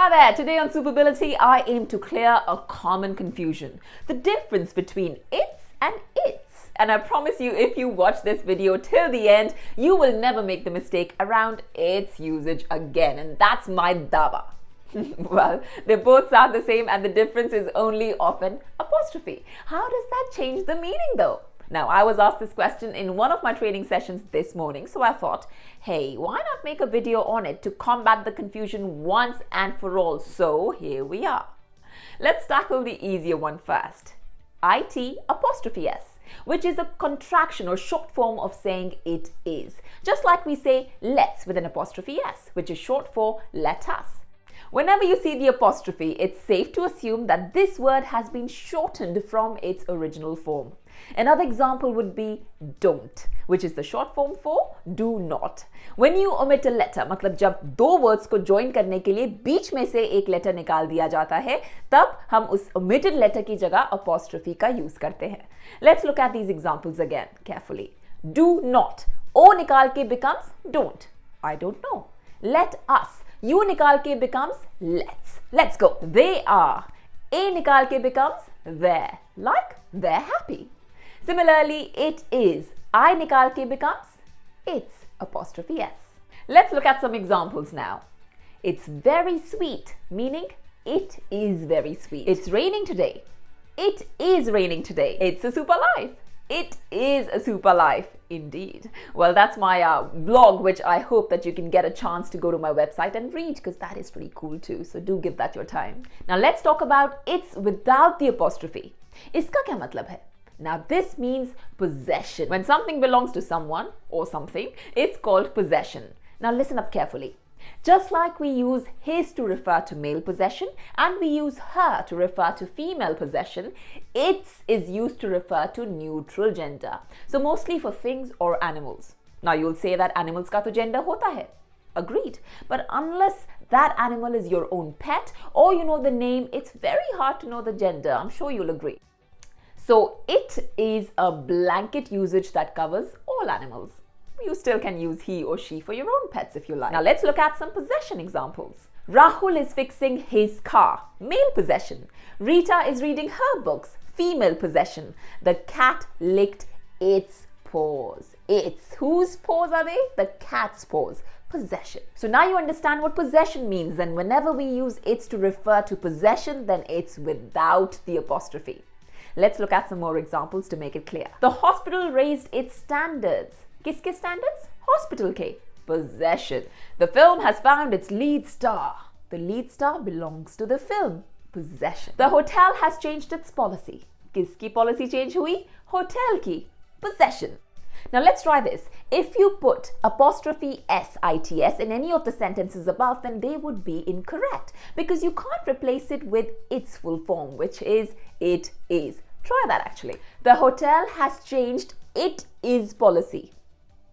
Hi there, today on Superability, I aim to clear a common confusion. The difference between it's and its. And I promise you, if you watch this video till the end, you will never make the mistake around its usage again. And that's my daba. Well, they both sound the same and the difference is only of an apostrophe. How does that change the meaning though? Now, I was asked this question in one of my training sessions this morning, so I thought, hey, why not make a video on it to combat the confusion once and for all? So here we are. Let's tackle the easier one first. IT apostrophe S, which is a contraction or short form of saying it is. Just like we say let's with an apostrophe S, which is short for let us. Whenever you see the apostrophe, it's safe to assume that this word has been shortened from its original form. Another example would be don't, which is the short form for do not. When you omit a letter, मतलब जब दो words को join करने के लिए बीच में से एक letter निकाल दिया जाता है, तब हम उस omitted letter की जगह apostrophe का use करते हैं. Let's look at these examples again carefully. Do not, O निकाल के becomes don't. I don't know. Let us, U निकाल के becomes let's. Let's go. They are, A निकाल के becomes they're, like they're happy. Similarly, it is, I nikal ke becomes it's apostrophe S. Let's look at some examples now. It's very sweet, meaning it is very sweet. It's raining today. It is raining today. It's a SUPA Life. It is a SUPA Life, indeed. Well, that's my blog, which I hope that you can get a chance to go to my website and read, because that is pretty cool too. So do give that your time. Now let's talk about it's without the apostrophe. Iska kya matlab hai? Now this means possession. When something belongs to someone or something, it's called possession. Now listen up carefully. Just like we use his to refer to male possession and we use her to refer to female possession, its is used to refer to neutral gender. So mostly for things or animals. Now you'll say that animals ka to gender hota hai. Agreed. But unless that animal is your own pet or you know the name, it's very hard to know the gender. I'm sure you'll agree. So it is a blanket usage that covers all animals. You still can use he or she for your own pets if you like. Now let's look at some possession examples. Rahul is fixing his car, male possession. Rita is reading her books, female possession. The cat licked its paws. Its. Whose paws are they? The cat's paws. Possession. So now you understand what possession means, and whenever we use its to refer to possession, then it's without the apostrophe. Let's look at some more examples to make it clear. The hospital raised its standards. Kiske standards? Hospital ke. Possession. The film has found its lead star. The lead star belongs to the film. Possession. The hotel has changed its policy. Kiski policy change hui? Hotel ki. Possession. Now let's try this. If you put apostrophe S-I-T-S in any of the sentences above, then they would be incorrect because you can't replace it with its full form, which is it is. Try that actually. The hotel has changed it is policy.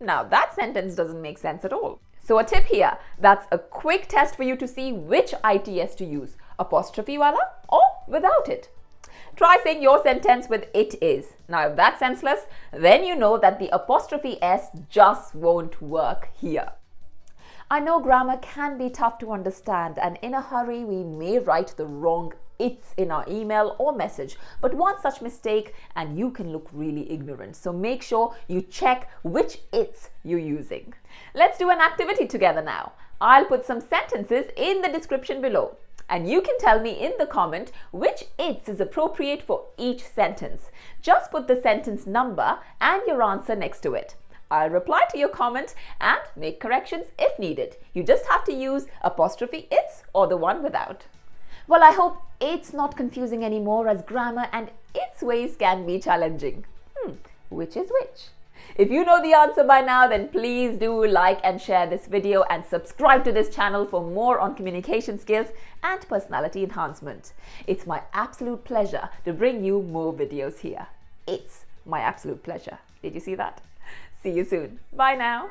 Now that sentence doesn't make sense at all. So a tip here, that's a quick test for you to see which ITS to use, apostrophe wala or without it. Try saying your sentence with it is. Now if that's senseless, then you know that the apostrophe S just won't work here. I know grammar can be tough to understand, and in a hurry we may write the wrong it's in our email or message, but one such mistake and you can look really ignorant. So make sure you check which it's you're using. Let's do an activity together now. I'll put some sentences in the description below, and you can tell me in the comment which it's is appropriate for each sentence. Just put the sentence number and your answer next to it. I'll reply to your comment and make corrections if needed. You just have to use apostrophe it's or the one without. Well, I hope it's not confusing anymore, as grammar and its ways can be challenging. Which is which? If you know the answer by now, then please do like and share this video and subscribe to this channel for more on communication skills and personality enhancement. It's my absolute pleasure to bring you more videos here. It's my absolute pleasure. Did you see that? See you soon. Bye now.